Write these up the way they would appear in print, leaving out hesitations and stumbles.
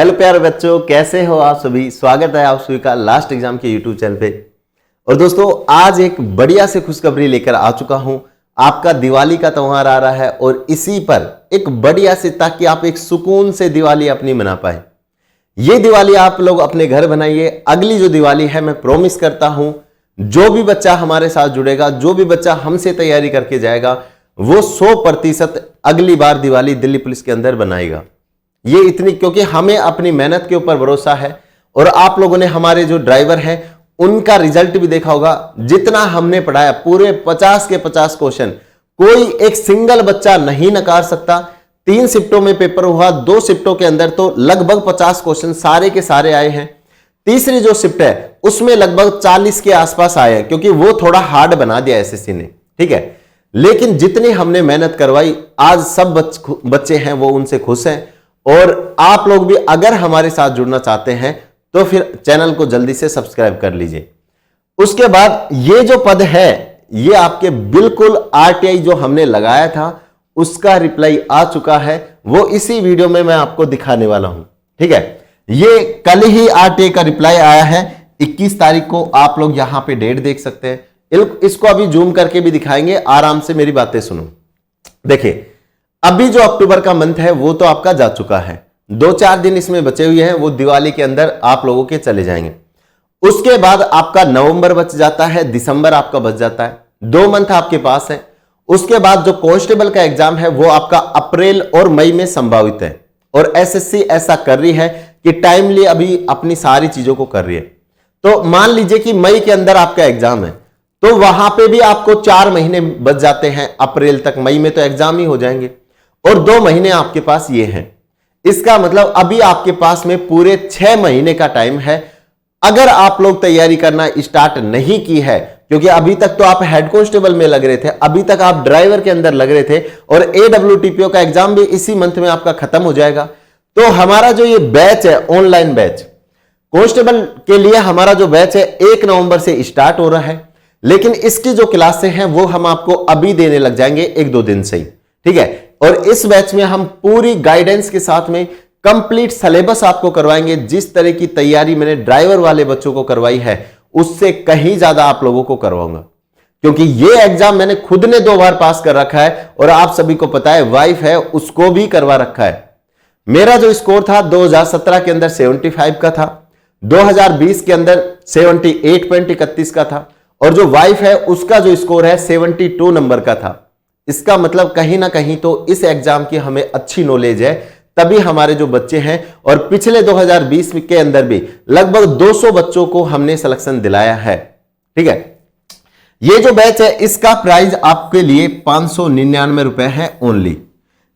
Hello प्यारे बच्चों, कैसे हो आप सभी। स्वागत है आप सभी का लास्ट एग्जाम के यूट्यूब चैनल पे। और दोस्तों, आज एक बढ़िया से खुशखबरी लेकर आ चुका हूं। आपका दिवाली का त्योहार आ रहा है और इसी पर एक बढ़िया से, ताकि आप एक सुकून से दिवाली अपनी मना पाए। ये दिवाली आप लोग अपने घर बनाइए। अगली जो दिवाली है, मैं प्रॉमिस करता हूं, जो भी बच्चा हमारे साथ जुड़ेगा, जो भी बच्चा हमसे तैयारी करके जाएगा, वो 100% अगली बार दिवाली दिल्ली पुलिस के अंदर बनाएगा। ये इतनी, क्योंकि हमें अपनी मेहनत के ऊपर भरोसा है। और आप लोगों ने हमारे जो ड्राइवर हैं उनका रिजल्ट भी देखा होगा। जितना हमने पढ़ाया, पूरे 50 के 50 क्वेश्चन, कोई एक सिंगल बच्चा नहीं नकार सकता। 3 शिफ्टों में पेपर हुआ, 2 शिफ्टों के अंदर तो लगभग 50 क्वेश्चन सारे के सारे आए हैं। तीसरी जो शिफ्ट है उसमें लगभग 40 के आसपास आए हैं, क्योंकि वो थोड़ा हार्ड बना दिया एसएससी ने, ठीक है। लेकिन जितनी हमने मेहनत करवाई, आज सब बच्चे हैं वो उनसे खुश हैं। और आप लोग भी अगर हमारे साथ जुड़ना चाहते हैं तो फिर चैनल को जल्दी से सब्सक्राइब कर लीजिए। उसके बाद ये जो पद है, ये आपके बिल्कुल आरटीआई जो हमने लगाया था उसका रिप्लाई आ चुका है। वो इसी वीडियो में मैं आपको दिखाने वाला हूं, ठीक है। ये कल ही आरटीआई का रिप्लाई आया है, 21 तारीख को। आप लोग यहां पे डेट देख सकते हैं। इसको अभी जूम करके भी दिखाएंगे, आराम से मेरी बातें सुनो। देखिए, अभी जो अक्टूबर का मंथ है वो तो आपका जा चुका है। 2-4 दिन इसमें बचे हुए हैं, वो दिवाली के अंदर आप लोगों के चले जाएंगे। उसके बाद आपका नवंबर बच जाता है, दिसंबर आपका बच जाता है। 2 मंथ आपके पास है। उसके बाद जो कांस्टेबल का एग्जाम है वो आपका अप्रैल और मई में संभावित है। और एसएससी ऐसा कर रही है कि टाइमली अभी अपनी सारी चीजों को कर रही है। तो मान लीजिए कि मई के अंदर आपका एग्जाम है, तो वहां पे भी आपको 4 महीने बच जाते हैं। अप्रैल तक, मई में तो एग्जाम ही हो जाएंगे और 2 महीने आपके पास ये हैं। इसका मतलब अभी आपके पास में पूरे 6 महीने का टाइम है। अगर आप लोग तैयारी करना स्टार्ट नहीं की है, क्योंकि अभी तक तो आप हेड कांस्टेबल में लग रहे थे, अभी तक आप ड्राइवर के अंदर लग रहे थे, और AWTPO का एग्जाम भी इसी मंथ में आपका खत्म हो जाएगा। तो हमारा जो ये बैच है, ऑनलाइन बैच कांस्टेबल के लिए, हमारा जो बैच है 1 नवंबर से स्टार्ट हो रहा है। लेकिन इसकी जो क्लासें हैं वो हम आपको अभी देने लग जाएंगे 1-2 दिन से ही, ठीक है। और इस बैच में हम पूरी गाइडेंस के साथ में कंप्लीट सिलेबस आपको करवाएंगे। जिस तरह की तैयारी मैंने ड्राइवर वाले बच्चों को करवाई है, उससे कहीं ज्यादा आप लोगों को करवाऊंगा। क्योंकि ये एग्जाम मैंने खुद ने 2 बार पास कर रखा है, और आप सभी को पता है, वाइफ है उसको भी करवा रखा है। मेरा जो स्कोर था 2017 के अंदर 75 का था, 2020 के अंदर 78.31 का था, और जो वाइफ है उसका जो स्कोर है 72 नंबर का था। इसका मतलब कहीं ना कहीं तो इस एग्जाम की हमें अच्छी नॉलेज है, तभी हमारे जो बच्चे हैं। और पिछले 2020 के अंदर भी लगभग 200 बच्चों को हमने सिलेक्शन दिलाया है, ठीक है। ये जो बैच है इसका प्राइस आपके लिए 599 रुपए है ओनली।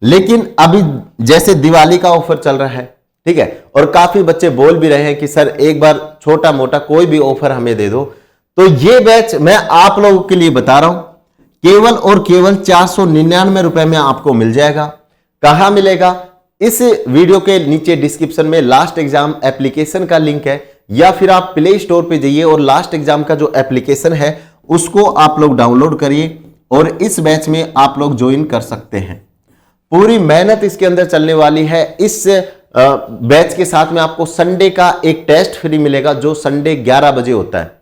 लेकिन अभी जैसे दिवाली का ऑफर चल रहा है, ठीक है, और काफी बच्चे बोल भी रहे हैं कि सर एक बार छोटा मोटा कोई भी ऑफर हमें दे दो, तो ये बैच मैं आप लोगों के लिए बता रहा हूं, केवल और केवल 499 रुपए में आपको मिल जाएगा। कहां मिलेगा? इस वीडियो के नीचे डिस्क्रिप्शन में लास्ट एग्जाम एप्लीकेशन का लिंक है, या फिर आप प्ले स्टोर पे जाइए और लास्ट एग्जाम का जो एप्लीकेशन है उसको आप लोग डाउनलोड करिए और इस बैच में आप लोग ज्वाइन कर सकते हैं। पूरी मेहनत इसके अंदर चलने वाली है। इस बैच के साथ में आपको संडे का एक टेस्ट फ्री मिलेगा, जो संडे 11 बजे होता है।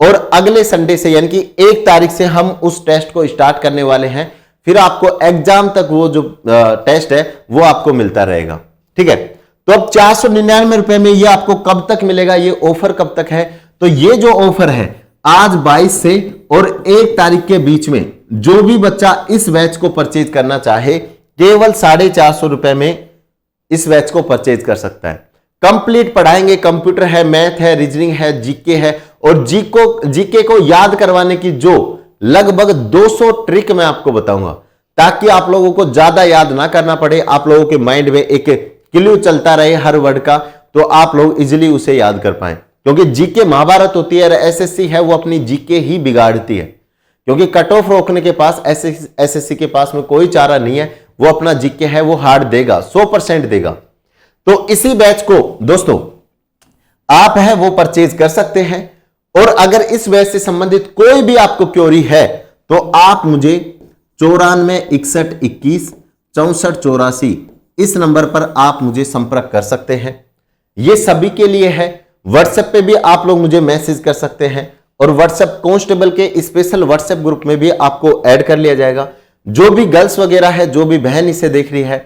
और अगले संडे से, यानी कि 1 तारीख से हम उस टेस्ट को स्टार्ट करने वाले हैं। फिर आपको एग्जाम तक वो जो टेस्ट है वो आपको मिलता रहेगा, ठीक है। तो अब 499 रुपए में ये आपको कब तक मिलेगा? ये ऑफर कब तक है? तो ये जो ऑफर है आज 22 से और 1 तारीख के बीच में, जो भी बच्चा इस बैच को परचेज करना चाहे, केवल 450 रुपए में इस बैच को परचेज कर सकता है। कंप्लीट पढ़ाएंगे, कंप्यूटर है, मैथ है, रीजनिंग है, जीके है, और जीके को याद करवाने की जो लगभग 200 ट्रिक मैं आपको बताऊंगा, ताकि आप लोगों को ज्यादा याद ना करना पड़े, आप लोगों के माइंड में एक क्लू चलता रहे हर वर्ड का, तो आप लोग इजीली उसे याद कर पाए। क्योंकि जीके महाभारत होती है और एसएससी है वो अपनी जीके ही बिगाड़ती है। क्योंकि कट ऑफ रोकने के पास एसएससी के पास में कोई चारा नहीं है, वो अपना जीके है वो हार्ड देगा, 100% देगा। तो इसी बैच को दोस्तों आप है वो परचेज कर सकते हैं। और अगर इस बैच से संबंधित कोई भी आपको क्वेरी है तो आप मुझे 94 61 21 64 84 इस नंबर पर आप मुझे संपर्क कर सकते हैं। ये सभी के लिए है। व्हाट्सएप पे भी आप लोग मुझे मैसेज कर सकते हैं और व्हाट्सएप कांस्टेबल के स्पेशल व्हाट्सएप ग्रुप में भी आपको ऐड कर लिया जाएगा। जो भी गर्ल्स वगैरह है, जो भी बहन इसे देख रही है,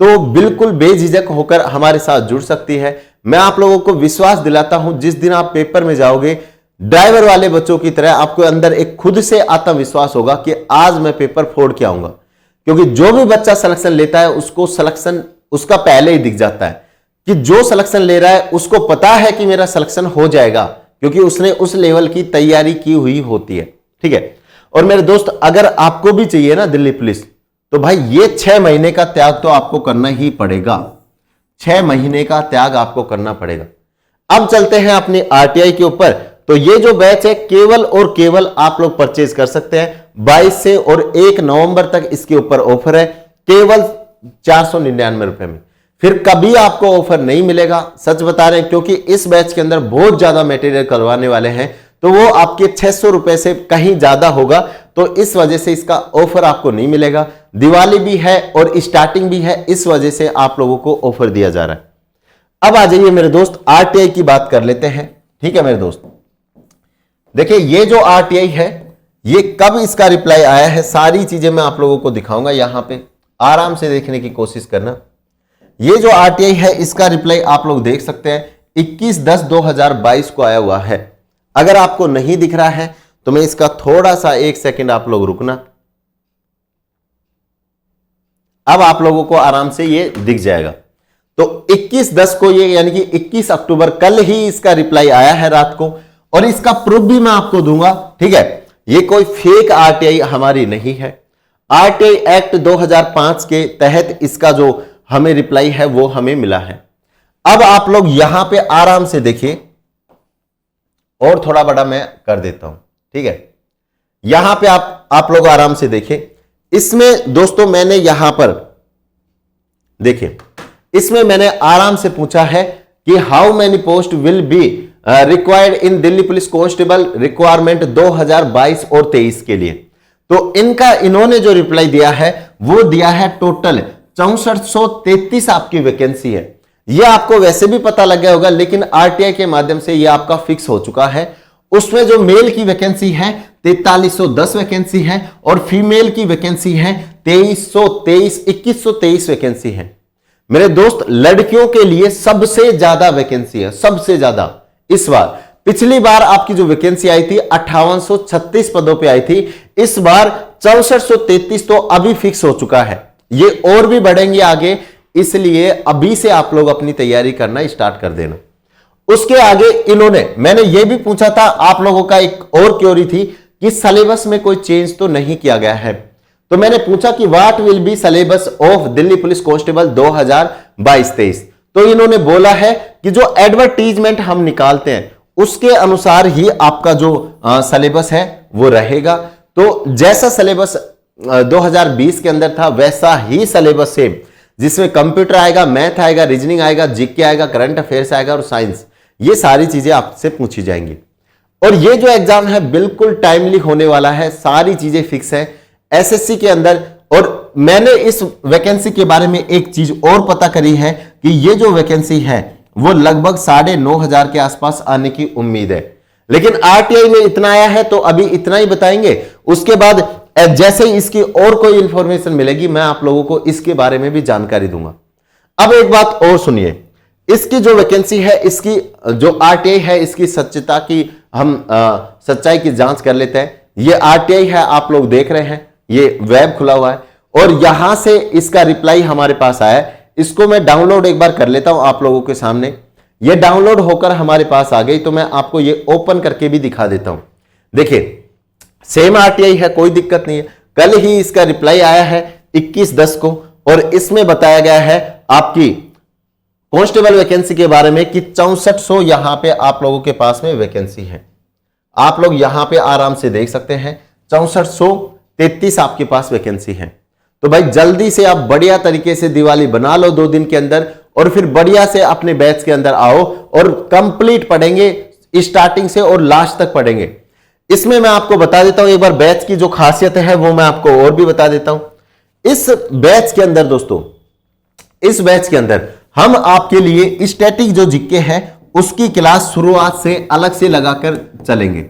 तो बिल्कुल बेझिझक होकर हमारे साथ जुड़ सकती है। मैं आप लोगों को विश्वास दिलाता हूं, जिस दिन आप पेपर में जाओगे ड्राइवर वाले बच्चों की तरह आपको अंदर एक खुद से आत्मविश्वास होगा कि आज मैं पेपर फोड़ के आऊंगा। क्योंकि जो भी बच्चा सिलेक्शन लेता है उसको सिलेक्शन उसका पहले ही दिख जाता है कि जो सिलेक्शन ले रहा है उसको पता है कि मेरा सिलेक्शन हो जाएगा, क्योंकि उसने उस लेवल की तैयारी की हुई होती है। ठीक है। और मेरे दोस्त, अगर आपको भी चाहिए ना दिल्ली पुलिस, तो भाई ये 6 महीने का त्याग तो आपको करना ही पड़ेगा। 6 महीने का त्याग आपको करना पड़ेगा। अब चलते हैं अपनी आरटीआई के ऊपर। तो ये जो बैच है केवल और केवल आप लोग परचेज कर सकते हैं 22 से और 1 नवंबर तक इसके ऊपर ऑफर है, केवल 499 रुपए में। फिर कभी आपको ऑफर नहीं मिलेगा, सच बता रहे हैं, क्योंकि इस बैच के अंदर बहुत ज्यादा मटेरियल करवाने वाले हैं, तो वो आपके 600 रुपए से कहीं ज्यादा होगा। तो इस वजह से इसका ऑफर आपको नहीं मिलेगा। दिवाली भी है और स्टार्टिंग भी है, इस वजह से आप लोगों को ऑफर दिया जा रहा है। अब आ जाइए मेरे दोस्त, आरटीआई की बात कर लेते हैं। ठीक है मेरे दोस्त, देखिए ये जो आरटीआई है, ये कब इसका रिप्लाई आया है, सारी चीजें मैं आप लोगों को दिखाऊंगा। यहां पे आराम से देखने की कोशिश करना। ये जो आरटीआई है इसका रिप्लाई आप लोग देख सकते हैं 21/10/2022 को आया हुआ है। अगर आपको नहीं दिख रहा है तो मैं इसका थोड़ा सा 1 सेकंड आप लोग रुकना। अब आप लोगों को आराम से ये दिख जाएगा। तो 21/10 को ये यानी कि 21 अक्टूबर कल ही इसका रिप्लाई आया है रात को, और इसका प्रूफ भी मैं आपको दूंगा। ठीक है, ये कोई फेक आरटीआई हमारी नहीं है। आरटीआई एक्ट 2005 के तहत इसका जो हमें रिप्लाई है वो हमें मिला है। अब आप लोग यहां पे आराम से देखिए, और थोड़ा बड़ा मैं कर देता हूं। ठीक है, यहां पे आप लोग आराम से देखें। इसमें दोस्तों मैंने यहां पर देखिए, इसमें मैंने आराम से पूछा है कि how many post will be required in Delhi police constable requirement 2022 और 23 के लिए। तो इन्होंने जो रिप्लाई दिया है वो दिया है टोटल 6433 आपकी वैकेंसी है। यह आपको वैसे भी पता लग गया होगा, लेकिन आरटीआई के माध्यम से यह आपका फिक्स हो चुका है। उसमें जो मेल की वैकेंसी है 4310 वैकेंसी है, और फीमेल की वैकेंसी है 2123 वैकेंसी है। मेरे दोस्त, लड़कियों के लिए सबसे ज्यादा वैकेंसी है, सबसे ज्यादा इस बार। पिछली बार आपकी जो वैकेंसी आई थी 5836 पदों पे आई थी, इस बार 6433 तो अभी फिक्स हो चुका है। ये और भी बढ़ेंगे आगे, इसलिए अभी से आप लोग अपनी तैयारी करना स्टार्ट कर देना। उसके आगे मैंने ये भी पूछा था आप लोगों का, एक और क्वेरी थी कि सिलेबस में कोई चेंज तो नहीं किया गया है। तो मैंने पूछा कि what will be syllabus of Delhi police constable 2022-23। तो इन्होंने बोला है कि जो एडवर्टीजमेंट हम निकालते हैं उसके अनुसार ही आपका जो सिलेबस है वो रहेगा। तो जैसा सिलेबस 2020 के अंदर था वैसा ही सिलेबस सेम, जिसमें कंप्यूटर आएगा, मैथ आएगा, रीजनिंग आएगा, जीके आएगा, करंट अफेयर्स आएगा और साइंस, ये सारी चीजें आपसे पूछी जाएंगी। और ये जो एग्जाम है बिल्कुल टाइमली होने वाला है, सारी चीजें फिक्स है एसएससी के अंदर। और मैंने इस वैकेंसी के बारे में एक चीज और पता करी है कि ये जो वैकेंसी है वो लगभग 9500 के आसपास आने की उम्मीद है। लेकिन आरटीआई में इतना आया है तो अभी इतना ही बताएंगे। उसके बाद जैसे ही इसकी और कोई इंफॉर्मेशन मिलेगी मैं आप लोगों को इसके बारे में भी जानकारी दूंगा। अब एक बात और सुनिए, इसकी जो वैकेंसी है, इसकी जो आरटीआई है, इसकी सच्चाई की हम सच्चाई की जांच कर लेते हैं। ये आरटीआई है, आप लोग देख रहे हैं, ये वेब खुला हुआ है और यहां से इसका रिप्लाई हमारे पास आया है। इसको मैं डाउनलोड एक बार कर लेता हूं आप लोगों के सामने। ये डाउनलोड होकर हमारे पास आ गई, तो मैं आपको ये ओपन करके भी दिखा देता हूं। देखिए सेम आरटीआई है, कोई दिक्कत नहीं है। कल ही इसका रिप्लाई आया है 21/10 को, और इसमें बताया गया है आपकी कांस्टेबल वैकेंसी के बारे में कि 6400 यहां पे आप लोगों के पास में वैकेंसी है। आप लोग यहां पे आराम से देख सकते हैं 6433 आपके पास वैकेंसी है। तो भाई जल्दी से आप बढ़िया तरीके से दिवाली बना लो 2 दिन के अंदर, और फिर बढ़िया से अपने बैच के अंदर आओ और कंप्लीट पढ़ेंगे, स्टार्टिंग से और लास्ट तक पढ़ेंगे। इसमें मैं आपको बता देता हूं एक बार बैच की जो खासियत है वो मैं आपको और भी बता देता हूं। इस बैच के अंदर दोस्तों, इस बैच के अंदर हम आपके लिए स्टैटिक जो जीके है उसकी क्लास शुरुआत से अलग से लगाकर चलेंगे।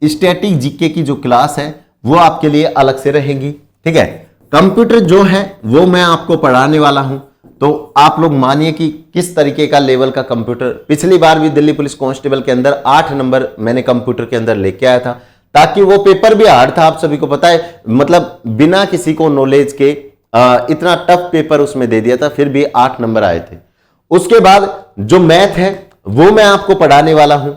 स्टैटिक जीके की जो क्लास है वो आपके लिए अलग से रहेगी, ठीक है। कंप्यूटर जो है वो मैं आपको पढ़ाने वाला हूं, तो आप लोग मानिए कि किस तरीके का लेवल का कंप्यूटर, पिछली बार भी दिल्ली पुलिस कांस्टेबल के अंदर 8 नंबर मैंने कंप्यूटर के अंदर लेके आया था, ताकि वो पेपर भी हार्ड था, आप सभी को पता है, मतलब बिना किसी को नॉलेज के इतना टफ पेपर उसमें दे दिया था, फिर भी 8 नंबर आए थे। उसके बाद जो मैथ है वो मैं आपको पढ़ाने वाला हूं।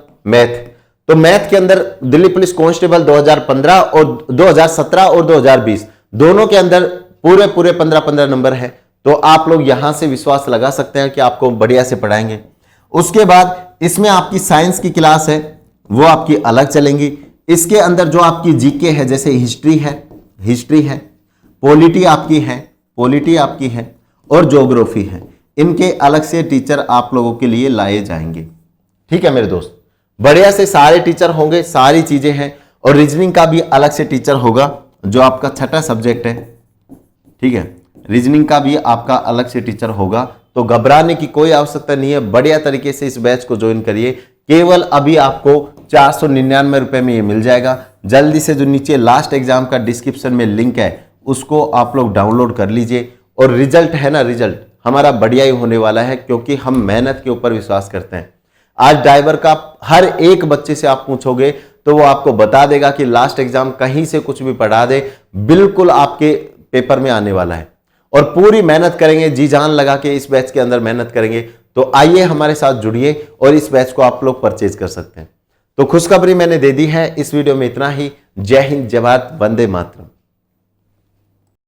तो मैथ के अंदर दिल्ली पुलिस कांस्टेबल 2015 और 2017 और 2020 दोनों के अंदर पूरे 15 नंबर है, तो आप लोग यहां से विश्वास लगा सकते हैं कि आपको बढ़िया से पढ़ाएंगे। उसके बाद इसमें आपकी साइंस की क्लास है वो आपकी अलग चलेंगी। इसके अंदर जो आपकी जीके है, जैसे हिस्ट्री है, पॉलिटी आपकी है और ज्योग्राफी है, इनके अलग से टीचर आप लोगों के लिए लाए जाएंगे, ठीक है मेरे दोस्त। बढ़िया से सारे टीचर होंगे, सारी चीजें हैं, और रीजनिंग का भी अलग से टीचर होगा जो आपका छठा सब्जेक्ट है, ठीक है। रीजनिंग का भी आपका अलग से टीचर होगा, तो घबराने की कोई आवश्यकता नहीं है। बढ़िया तरीके से इस बैच को ज्वाइन करिए। केवल अभी आपको 499 रुपए में ये मिल जाएगा। जल्दी से जो नीचे लास्ट एग्जाम का डिस्क्रिप्शन में लिंक है उसको आप लोग डाउनलोड कर लीजिए। और रिजल्ट है ना, रिजल्ट हमारा बढ़िया ही होने वाला है, क्योंकि हम मेहनत के ऊपर विश्वास करते हैं। आज ड्राइवर का हर एक बच्चे से आप पूछोगे तो वो आपको बता देगा कि लास्ट एग्जाम कहीं से कुछ भी पढ़ा दे, बिल्कुल आपके पेपर में आने वाला है। और पूरी मेहनत करेंगे, जी जान लगा के इस बैच के अंदर मेहनत करेंगे। तो आइए हमारे साथ जुड़िए और इस बैच को आप लोग परचेज कर सकते हैं। तो खुशखबरी मैंने दे दी है। इस वीडियो में इतना ही। जय हिंद, जय भारत, वंदे मातरम।